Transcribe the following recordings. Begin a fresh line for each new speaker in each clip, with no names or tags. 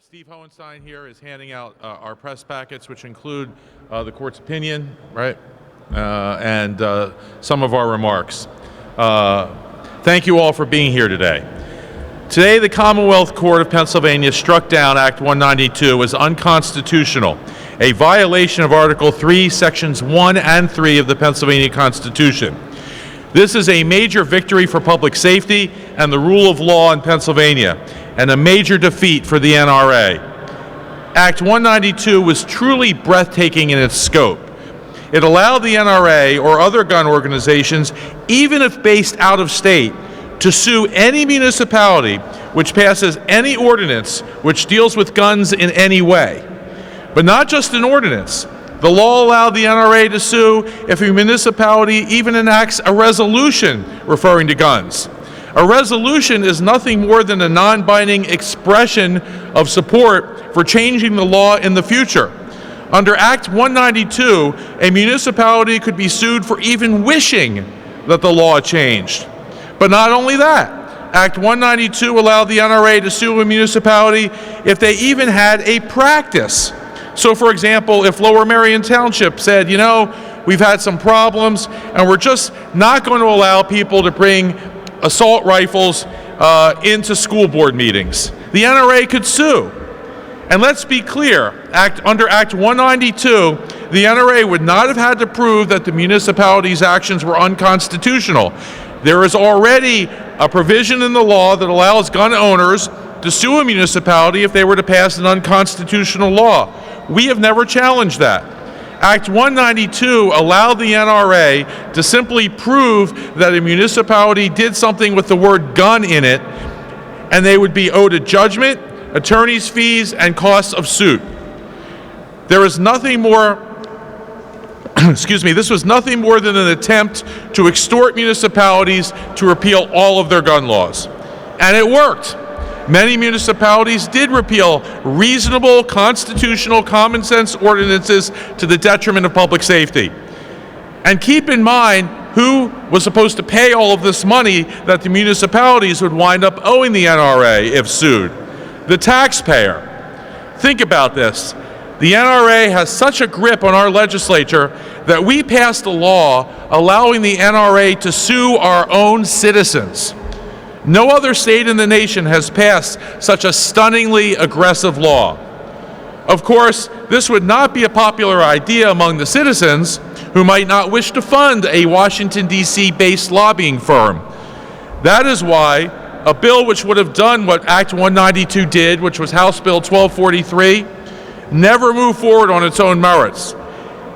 Steve Hohenstein here is handing out our press packets, which include the court's opinion, right, and some of our remarks. Thank you all for being here today. Today, the Commonwealth Court of Pennsylvania struck down Act 192 as unconstitutional, a violation of Article 3, Sections 1 and 3 of the Pennsylvania Constitution. This is a major victory for public safety and the rule of law in Pennsylvania, and a major defeat for the NRA. Act 192 was truly breathtaking in its scope. It allowed the NRA or other gun organizations, even if based out of state, to sue any municipality which passes any ordinance which deals with guns in any way. But not just an ordinance. The law allowed the NRA to sue if a municipality even enacts a resolution referring to guns. A resolution is nothing more than a non-binding expression of support for changing the law in the future. Under Act 192, a municipality could be sued for even wishing that the law changed. But not only that, Act 192 allowed the NRA to sue a municipality if they even had a practice. So, for example, if Lower Merion Township said, you know, we've had some problems and we're just not going to allow people to bring assault rifles into school board meetings, the NRA could sue. And let's be clear, under Act 192, the NRA would not have had to prove that the municipality's actions were unconstitutional. There is already a provision in the law that allows gun owners to sue a municipality if they were to pass an unconstitutional law. We have never challenged that. Act 192 allowed the NRA to simply prove that a municipality did something with the word gun in it, and they would be owed a judgment, attorney's fees, and costs of suit. There is nothing more, this was nothing more than an attempt to extort municipalities to repeal all of their gun laws. And it worked. Many municipalities did repeal reasonable, constitutional, common sense ordinances to the detriment of public safety. And keep in mind who was supposed to pay all of this money that the municipalities would wind up owing the NRA if sued. The taxpayer. Think about this. The NRA has such a grip on our legislature that we passed a law allowing the NRA to sue our own citizens. No other state in the nation has passed such a stunningly aggressive law. Of course, this would not be a popular idea among the citizens who might not wish to fund a Washington, D.C. based lobbying firm. That is why a bill which would have done what Act 192 did, which was House Bill 1243, never moved forward on its own merits.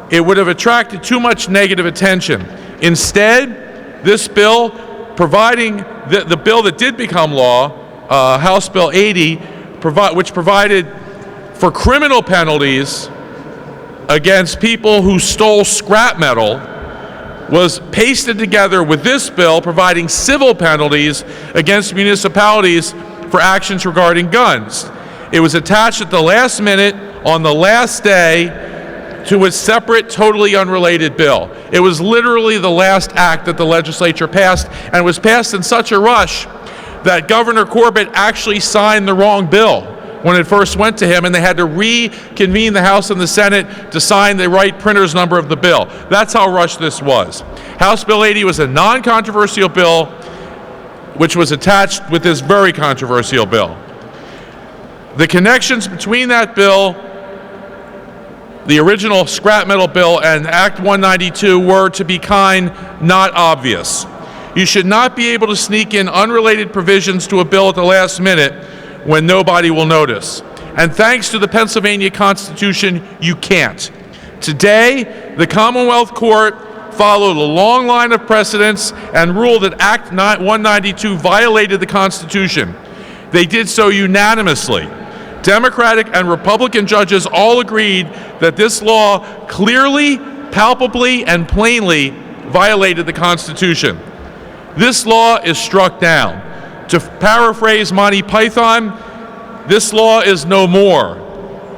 It would have attracted too much negative attention. Instead, this bill, providing the bill that did become law, House Bill 80, which provided for criminal penalties against people who stole scrap metal, was pasted together with this bill providing civil penalties against municipalities for actions regarding guns. It was attached at the last minute on the last day to a separate, totally unrelated bill. It was literally the last act that the legislature passed, and it was passed in such a rush that Governor Corbett actually signed the wrong bill when it first went to him, and they had to reconvene the House and the Senate to sign the right printer's number of the bill. That's how rushed this was. House Bill 80 was a non-controversial bill which was attached with this very controversial bill. The connections between that bill, the original scrap metal bill, and Act 192 were, to be kind, not obvious. You should not be able to sneak in unrelated provisions to a bill at the last minute when nobody will notice. And thanks to the Pennsylvania Constitution, you can't. Today, the Commonwealth Court followed a long line of precedents and ruled that Act 192 violated the Constitution. They did so unanimously. Democratic and Republican judges all agreed that this law clearly, palpably, and plainly violated the Constitution. This law is struck down. To paraphrase Monty Python, this law is no more.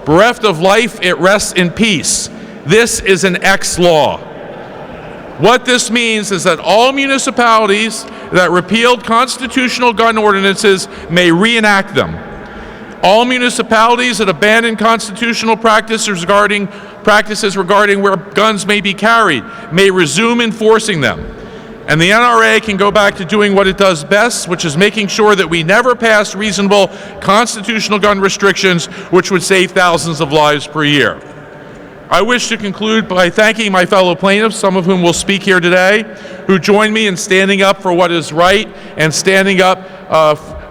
Bereft of life, it rests in peace. This is an ex-law. What this means is that all municipalities that repealed constitutional gun ordinances may reenact them. All municipalities that abandon constitutional practices regarding where guns may be carried may resume enforcing them. And the NRA can go back to doing what it does best, which is making sure that we never pass reasonable constitutional gun restrictions, which would save thousands of lives per year. I wish to conclude by thanking my fellow plaintiffs, some of whom will speak here today, who joined me in standing up for what is right and standing up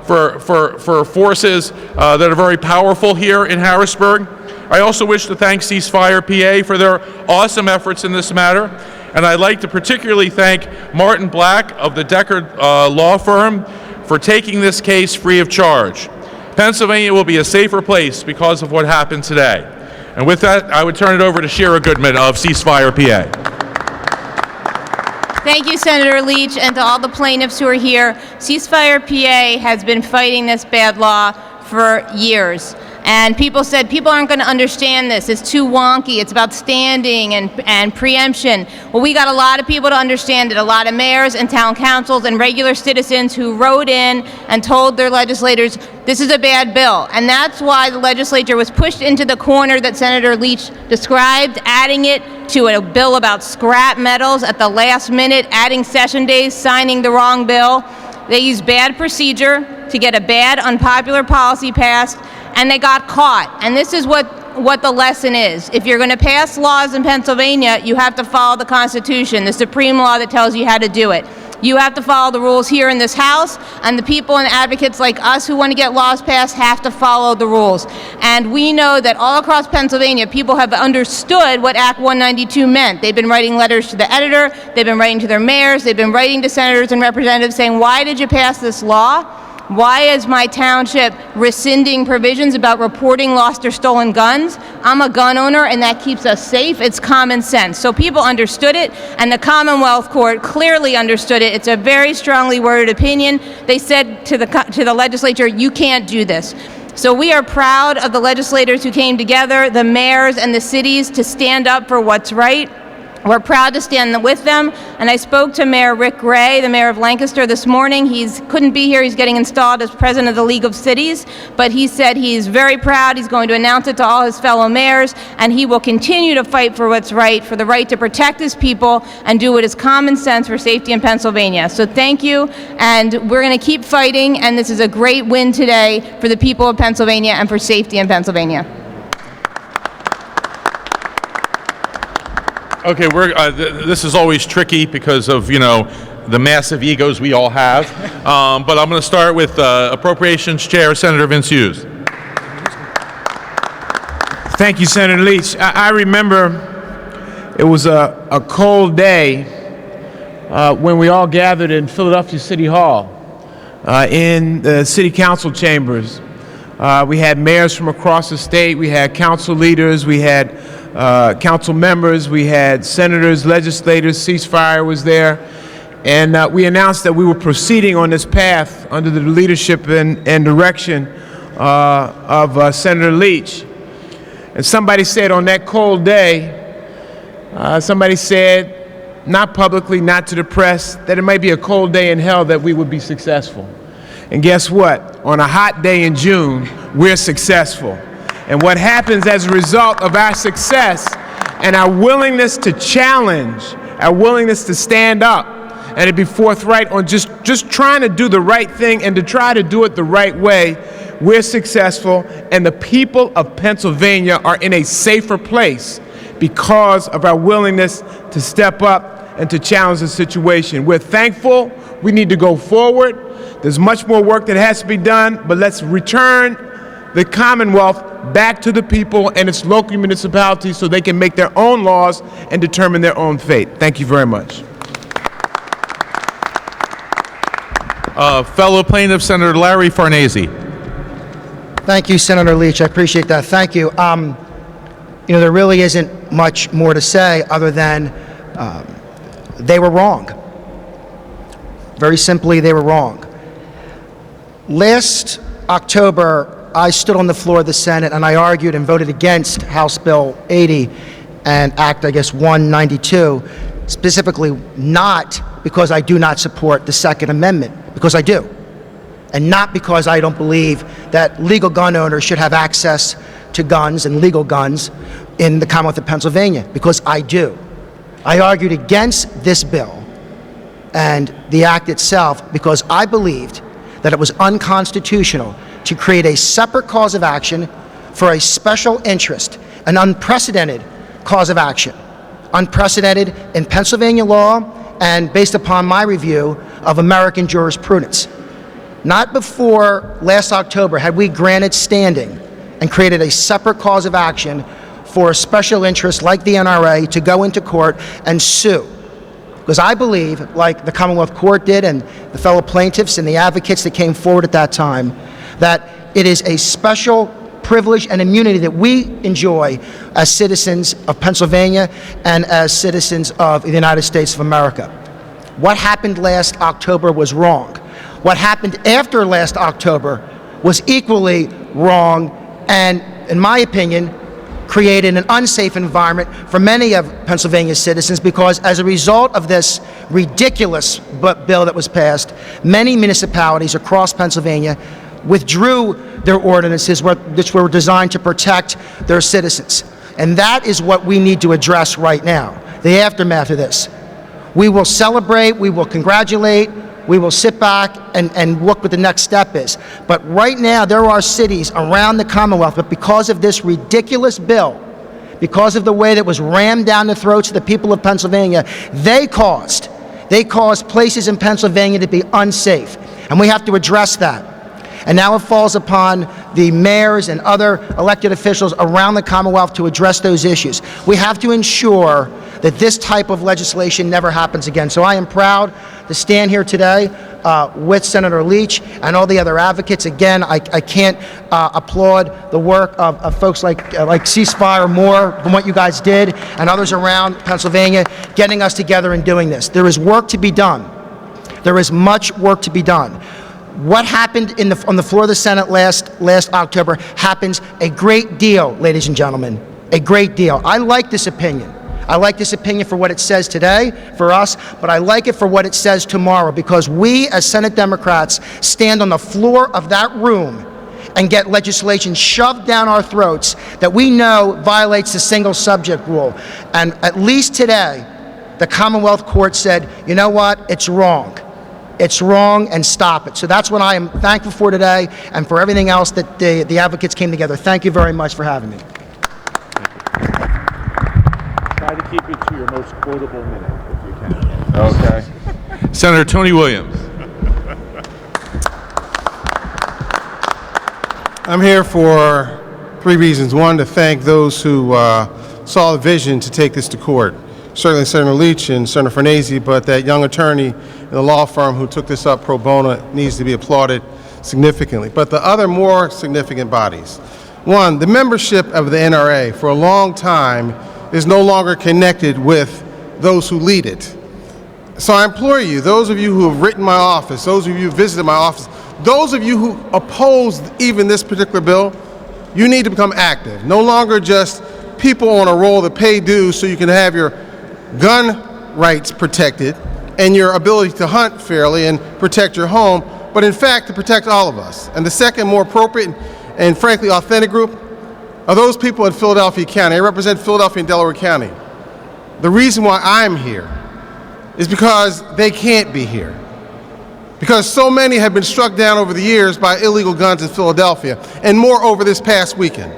for forces that are very powerful here in Harrisburg. I also wish to thank Ceasefire PA for their awesome efforts in this matter. And I'd like to particularly thank Martin Black of the Deckard law firm for taking this case free of charge. Pennsylvania will be a safer place because of what happened today. And with that, I would turn it over to Shira Goodman of Ceasefire PA.
Thank you, Senator Leach, and to all the plaintiffs who are here. Ceasefire PA has been fighting this bad law for years. And people said, people aren't going to understand this. It's too wonky. It's about standing and preemption. Well, we got a lot of people to understand it, a lot of mayors and town councils and regular citizens who wrote in and told their legislators, this is a bad bill. And that's why the legislature was pushed into the corner that Senator Leach described, adding it to a bill about scrap metals at the last minute, adding session days, signing the wrong bill. They used bad procedure to get a bad, unpopular policy passed, and they got caught. And this is what the lesson is. If you're going to pass laws in Pennsylvania, you have to follow the Constitution, the supreme law that tells you how to do it. You have to follow the rules here in this House, and the people and advocates like us who want to get laws passed have to follow the rules. And we know that all across Pennsylvania, people have understood what Act 192 meant. They've been writing letters to the editor, they've been writing to their mayors, they've been writing to senators and representatives saying, why did you pass this law? Why is my township rescinding provisions about reporting lost or stolen guns? I'm a gun owner, and that keeps us safe. It's common sense. So people understood it, and the Commonwealth Court clearly understood it. It's a very strongly worded opinion. They said to the legislature, you can't do this. So we are proud of the legislators who came together, the mayors and the cities, to stand up for what's right. We're proud to stand with them, and I spoke to Mayor Rick Gray, the mayor of Lancaster, this morning. He couldn't be here. He's getting installed as president of the League of Cities, but he said he's very proud. He's going to announce it to all his fellow mayors, and he will continue to fight for what's right, for the right to protect his people and do what is common sense for safety in Pennsylvania. So thank you, and we're going to keep fighting, and this is a great win today for the people of Pennsylvania and for safety in Pennsylvania.
Okay, this is always tricky because of, the massive egos we all have. But I'm going to start with Appropriations Chair, Senator Vince Hughes.
Thank you, Senator Leach. I remember it was a cold day when we all gathered in Philadelphia City Hall in the city council chambers. We had mayors from across the state, we had council leaders, we had council members, we had senators, legislators, Ceasefire was there, and we announced that we were proceeding on this path under the leadership and direction of Senator Leach. And somebody said on that cold day, somebody said, not publicly, not to the press, that it might be a cold day in hell that we would be successful. And guess what? On a hot day in June, we're successful. And what happens as a result of our success and our willingness to challenge, our willingness to stand up and to be forthright on just trying to do the right thing and to try to do it the right way, we're successful, and the people of Pennsylvania are in a safer place because of our willingness to step up and to challenge the situation. We're thankful. We need to go forward. There's much more work that has to be done, but let's return the Commonwealth back to the people and its local municipalities so they can make their own laws and determine their own fate. Thank you very much.
Fellow plaintiff, Senator Larry Farnese.
Thank you, Senator Leach. I appreciate that. Thank you. There really isn't much more to say other than they were wrong. Very simply, they were wrong. Last October, I stood on the floor of the Senate and I argued and voted against House Bill 80 and Act, 192, specifically not because I do not support the Second Amendment, because I do. and not because I don't believe that legal gun owners should have access to guns and legal guns in the Commonwealth of Pennsylvania, because I do. I argued against this bill and the act itself because I believed that it was unconstitutional to create a separate cause of action for a special interest, an unprecedented cause of action, unprecedented in Pennsylvania law and based upon my review of American jurisprudence. Not before last October had we granted standing and created a separate cause of action for a special interest like the NRA to go into court and sue. Because I believe, like the Commonwealth Court did and the fellow plaintiffs and the advocates that came forward at that time, that it is a special privilege and immunity that we enjoy as citizens of Pennsylvania and as citizens of the United States of America. What happened last October was wrong. What happened after last October was equally wrong and, in my opinion, created an unsafe environment for many of Pennsylvania's citizens because as a result of this ridiculous bill that was passed, many municipalities across Pennsylvania withdrew their ordinances which were designed to protect their citizens. And that is what we need to address right now, the aftermath of this. We will celebrate, we will congratulate, we will sit back and look what the next step is. But right now, there are cities around the Commonwealth, but because of this ridiculous bill, because of the way that it was rammed down the throats of the people of Pennsylvania, they caused places in Pennsylvania to be unsafe. And we have to address that. And now it falls upon the mayors and other elected officials around the Commonwealth to address those issues. We have to ensure that this type of legislation never happens again. So I am proud to stand here today with Senator Leach and all the other advocates. Again, I can't applaud the work of folks like Ceasefire more than what you guys did and others around Pennsylvania getting us together and doing this. There is work to be done. There is much work to be done. What happened on the floor of the Senate last October happens a great deal, ladies and gentlemen, a great deal. I like this opinion. I like this opinion for what it says today, for us, but I like it for what it says tomorrow because we as Senate Democrats stand on the floor of that room and get legislation shoved down our throats that we know violates the single subject rule. And at least today, the Commonwealth Court said, you know what, it's wrong. It's wrong and stop it. So that's what I am thankful for today and for everything else that the advocates came together. Thank you very much for having me.
Try to keep it to your most quotable minute if you can.
Okay. Senator Tony Williams.
I'm here for three reasons. One, to thank those who saw the vision to take this to court. Certainly Senator Leach and Senator Farnese, but that young attorney in the law firm who took this up pro bono needs to be applauded significantly. But the other more significant bodies. One, the membership of the NRA for a long time is no longer connected with those who lead it. So I implore you, those of you who have written my office, those of you who visited my office, those of you who opposed even this particular bill, you need to become active. No longer just people on a roll that pay dues so you can have your gun rights protected and your ability to hunt fairly and protect your home, but in fact to protect all of us. And the second, more appropriate and frankly authentic group are those people in Philadelphia County. I represent Philadelphia and Delaware County. The reason why I'm here is because they can't be here. Because so many have been struck down over the years by illegal guns in Philadelphia, and more over this past weekend.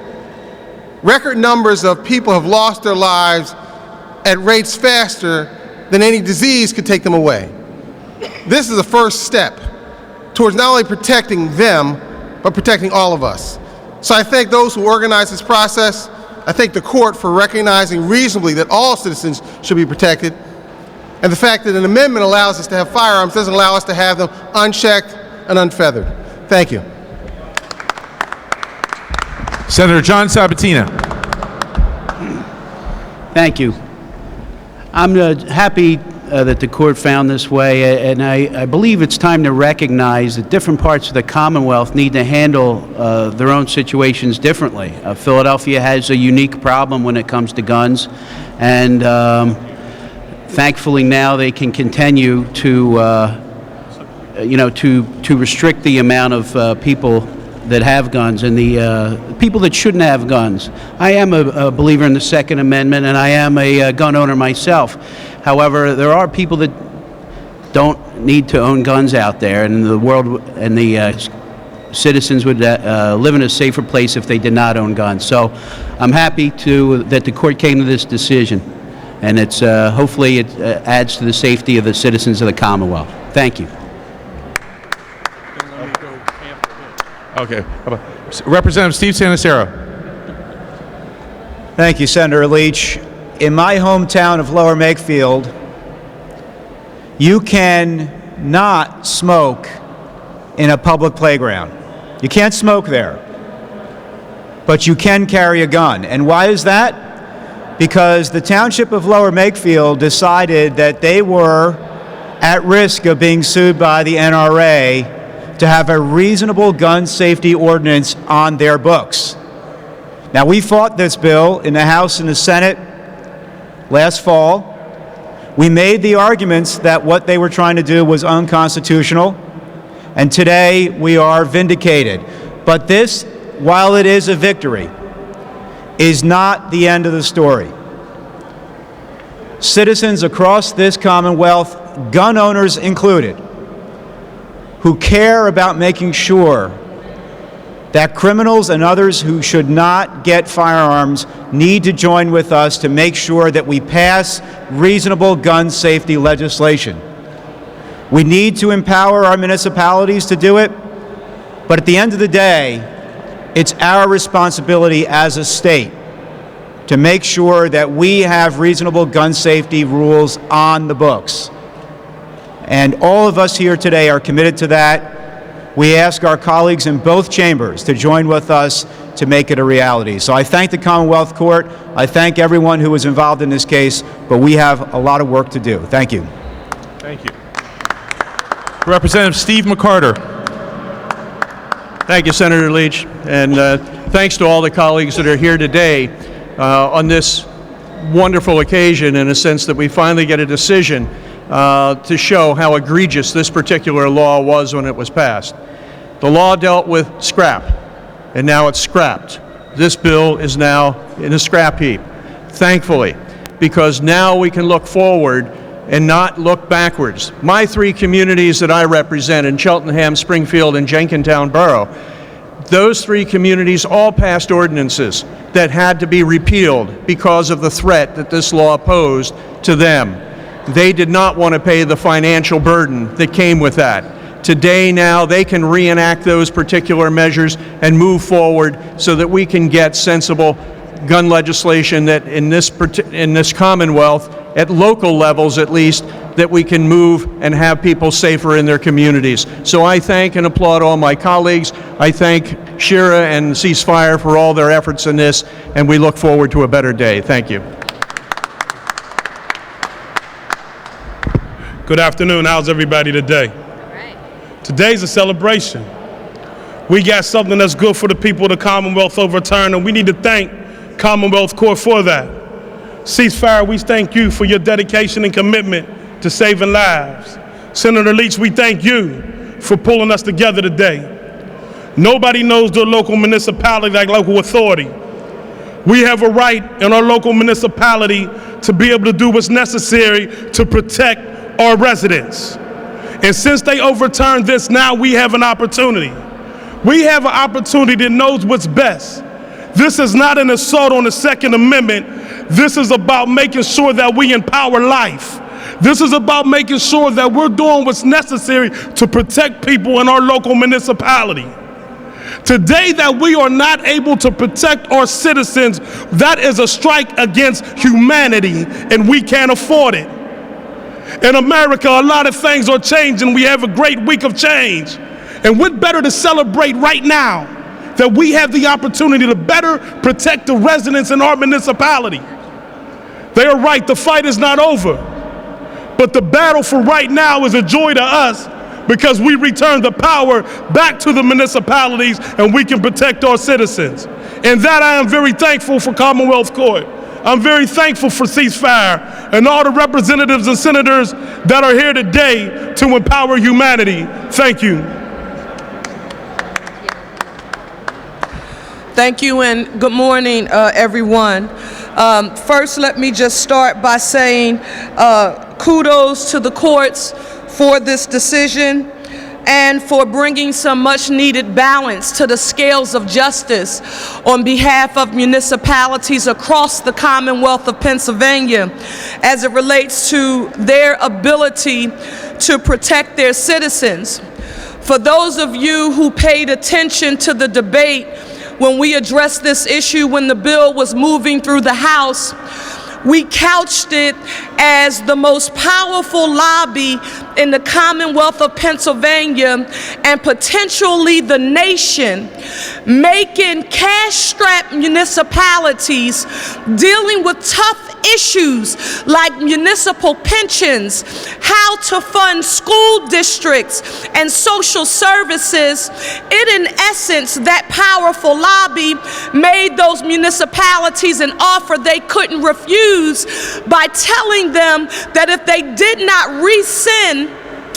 Record numbers of people have lost their lives at rates faster than any disease could take them away. This is the first step towards not only protecting them, but protecting all of us. So I thank those who organized this process. I thank the court for recognizing reasonably that all citizens should be protected. And the fact that an amendment allows us to have firearms doesn't allow us to have them unchecked and unfeathered. Thank you.
Senator John Sabatina.
Thank you. I'm happy that the court found this way, and I believe it's time to recognize that different parts of the Commonwealth need to handle their own situations differently. Philadelphia has a unique problem when it comes to guns, and thankfully now they can continue to to restrict the amount of people that have guns and the people that shouldn't have guns. I am a believer in the Second Amendment, and I am a gun owner myself. However, there are people that don't need to own guns out there, and the world and the citizens would live in a safer place if they did not own guns. So I'm happy that the court came to this decision, and it's hopefully it adds to the safety of the citizens of the Commonwealth. Thank you.
Okay. Representative Steve Sanacero.
Thank you, Senator Leach. In my hometown of Lower Makefield, you can not smoke in a public playground. You can't smoke there, but you can carry a gun. And why is that? Because the Township of Lower Makefield decided that they were at risk of being sued by the NRA to have a reasonable gun safety ordinance on their books. Now, we fought this bill in the House and the Senate last fall. We made the arguments that what they were trying to do was unconstitutional, and today we are vindicated. But this, while it is a victory, is not the end of the story. Citizens across this Commonwealth, gun owners included, who care about making sure that criminals and others who should not get firearms need to join with us to make sure that we pass reasonable gun safety legislation. We need to empower our municipalities to do it, but at the end of the day, it's our responsibility as a state to make sure that we have reasonable gun safety rules on the books. And all of us here today are committed to that. We ask our colleagues in both chambers to join with us to make it a reality. So I thank the Commonwealth Court. I thank everyone who was involved in this case, but we have a lot of work to do. Thank you.
Thank you. Representative Steve McCarter.
Thank you, Senator Leach, and thanks to all the colleagues that are here today on this wonderful occasion, in a sense that we finally get a decision to show how egregious this particular law was when it was passed. The law dealt with scrap, and now it's scrapped. This bill is now in a scrap heap, thankfully, because now we can look forward and not look backwards. My three communities that I represent in Cheltenham, Springfield, and Jenkintown Borough, those three communities all passed ordinances that had to be repealed because of the threat that this law posed to them. They did not want to pay the financial burden that came with that. Today, now, they can reenact those particular measures and move forward so that we can get sensible gun legislation that in this Commonwealth, at local levels at least, that we can move and have people safer in their communities. So I thank and applaud all my colleagues. I thank Shira and Ceasefire for all their efforts in this, and we look forward to a better day. Thank you.
Good afternoon. How's everybody today? Today's a celebration. We got something that's good for the people of the Commonwealth overturned, and we need to thank Commonwealth Court for that. Ceasefire, we thank you for your dedication and commitment to saving lives. Senator Leach, we thank you for pulling us together today. Nobody knows their local municipality like local authority. We have a right in our local municipality to be able to do what's necessary to protect our residents. And since they overturned this, now we have an opportunity. We have an opportunity that knows what's best. This is not an assault on the Second Amendment. This is about making sure that we empower life. This is about making sure that we're doing what's necessary to protect people in our local municipality. Today, that we are not able to protect our citizens, that is a strike against humanity, and we can't afford it. In America, a lot of things are changing. We have a great week of change. And what better to celebrate right now that we have the opportunity to better protect the residents in our municipality. They are right, the fight is not over. But the battle for right now is a joy to us because we return the power back to the municipalities and we can protect our citizens. And that I am very thankful for Commonwealth Court. I'm very thankful for ceasefire and all the representatives and senators that are here today to empower humanity. Thank you.
Thank you and good morning, everyone. First, let me just start by saying kudos to the courts for this decision and for bringing some much-needed balance to the scales of justice on behalf of municipalities across the Commonwealth of Pennsylvania as it relates to their ability to protect their citizens. For those of you who paid attention to the debate when we addressed this issue when the bill was moving through the House, we couched it as the most powerful lobby in the Commonwealth of Pennsylvania and potentially the nation, making cash-strapped municipalities dealing with tough issues like municipal pensions, how to fund school districts and social services. In essence, that powerful lobby made those municipalities an offer they couldn't refuse by telling them that if they did not rescind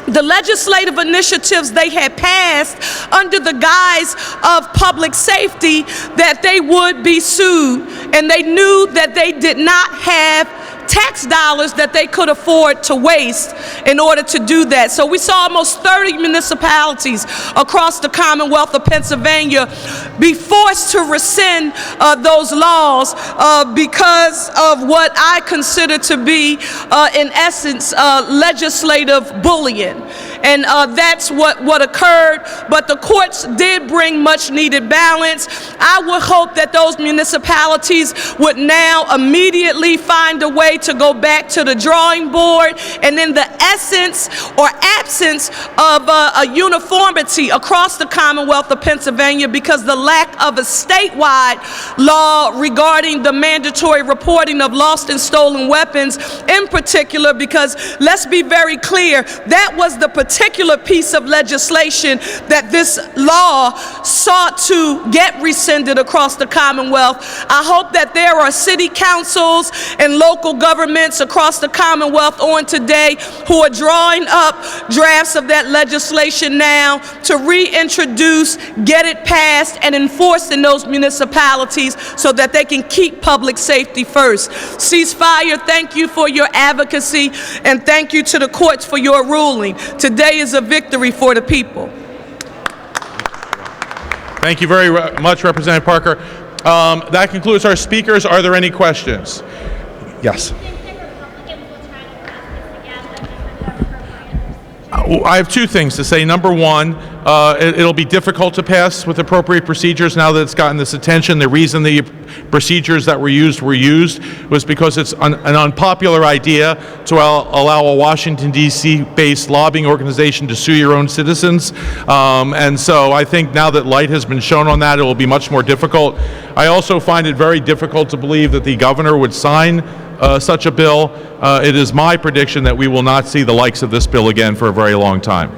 the legislative initiatives they had passed under the guise of public safety, that they would be sued. And they knew that they did not have tax dollars that they could afford to waste in order to do that. So we saw almost 30 municipalities across the Commonwealth of Pennsylvania be forced to rescind those laws because of what I consider to be, in essence, legislative bullying. And that's what occurred, but the courts did bring much needed balance. I would hope that those municipalities would now immediately find a way to go back to the drawing board, and in the essence or absence of a uniformity across the Commonwealth of Pennsylvania, because the lack of a statewide law regarding the mandatory reporting of lost and stolen weapons in particular, because let's be very clear, that was the particular piece of legislation that this law sought to get rescinded across the Commonwealth. I hope that there are city councils and local governments across the Commonwealth on today who are drawing up drafts of that legislation now to reintroduce, get it passed, and enforced in those municipalities so that they can keep public safety first. Ceasefire, thank you for your advocacy, and thank you to the courts for your ruling. Today is a victory for the people.
Thank you very much, Representative Parker. That concludes our speakers. Are there any questions? Yes. I have two things to say. Number one, it'll be difficult to pass with appropriate procedures now that it's gotten this attention. The reason the procedures that were used was because it's an unpopular idea to allow a Washington, D.C. based lobbying organization to sue your own citizens. And so I think now that light has been shown on that, it will be much more difficult. I also find it very difficult to believe that the governor would sign such a bill. It is my prediction that we will not see the likes of this bill again for a very long time.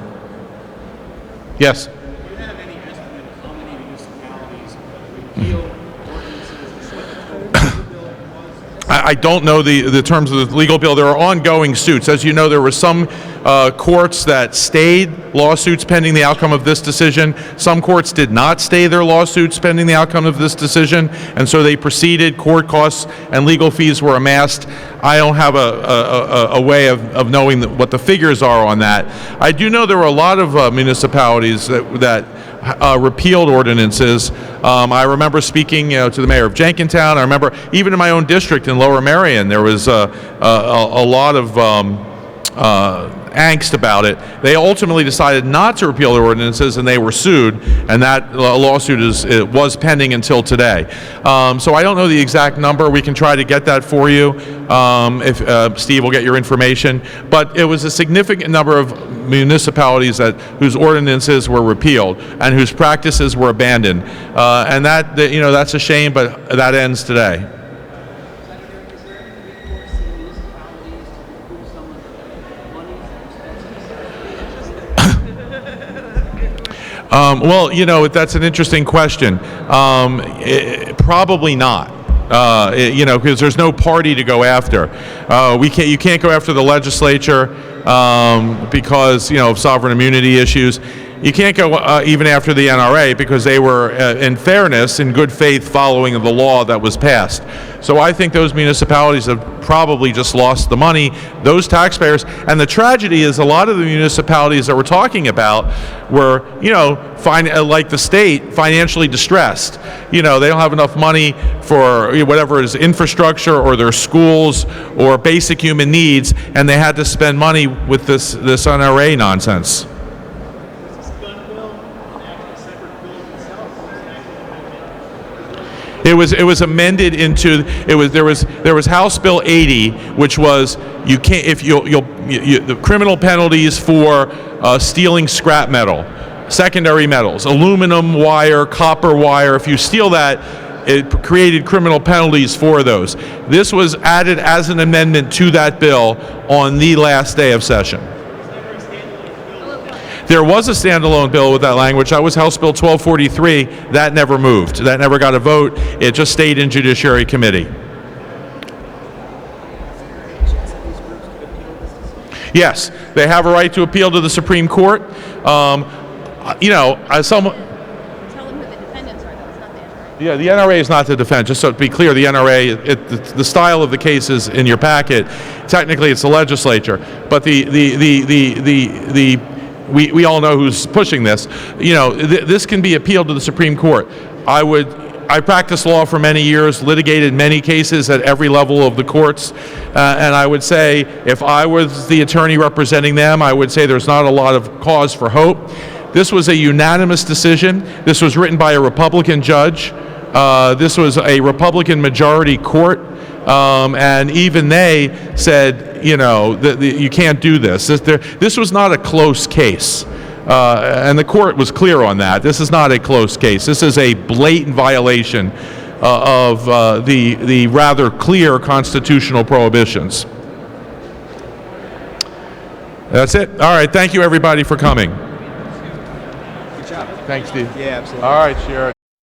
Yes? Do you have any estimate of how many municipalities repeal ordinances? I don't know the terms of the legal bill. There are ongoing suits. As you know, there were some courts that stayed lawsuits pending the outcome of this decision. Some courts did not stay their lawsuits pending the outcome of this decision, and so they proceeded. Court costs and legal fees were amassed. I don't have a way of knowing what the figures are on that. I do know there were a lot of municipalities that repealed ordinances. I remember speaking to the mayor of Jenkintown. I remember even in my own district in Lower Merion, there was a lot of angst about it. They ultimately decided not to repeal their ordinances, and they were sued, and that lawsuit was pending until today. So I don't know the exact number. We can try to get that for you if Steve will get your information. But it was a significant number of municipalities whose ordinances were repealed and whose practices were abandoned, and that's a shame, but that ends today. Well, that's an interesting question. Probably not. You know, because there's no party to go after. You can't go after the legislature because, you know, of sovereign immunity issues. You can't go even after the NRA because they were, in fairness, in good faith, following the law that was passed. So I think those municipalities have probably just lost the money, those taxpayers. And the tragedy is a lot of the municipalities that we're talking about were, you know, like the state, financially distressed. You know, they don't have enough money for whatever is infrastructure or their schools or basic human needs, and they had to spend money with this NRA nonsense. It was amended into there was House Bill 80, which was you can't if the criminal penalties for stealing scrap metal, secondary metals, aluminum wire, copper wire. If you steal that, it created criminal penalties for those. This was added as an amendment to that bill on the last day of session. There was a standalone bill with that language. That was House Bill 1243. That never moved. That never got a vote. It just stayed in Judiciary Committee. Yes, they have a right to appeal to the Supreme Court. You know, as someone...
Tell them who the defendants are, though. It's not the NRA.
Yeah, the NRA is not the defense. Just so to be clear, the NRA, the style of the case is in your packet. Technically, it's the legislature. But we all know who's pushing this. You know, this can be appealed to the Supreme Court. I practiced law for many years, litigated many cases at every level of the courts, and I would say if I was the attorney representing them, I would say there's not a lot of cause for hope. This was a unanimous decision. This was written by a Republican judge. This was a Republican majority court, and even they said, you know, you can't do this. This was not a close case, and the court was clear on that. This is not a close case. This is a blatant violation of the rather clear constitutional prohibitions. That's it. All right. Thank you, everybody, for coming.
Good job.
Thanks, Steve.
Yeah, absolutely.
All right, Sharon.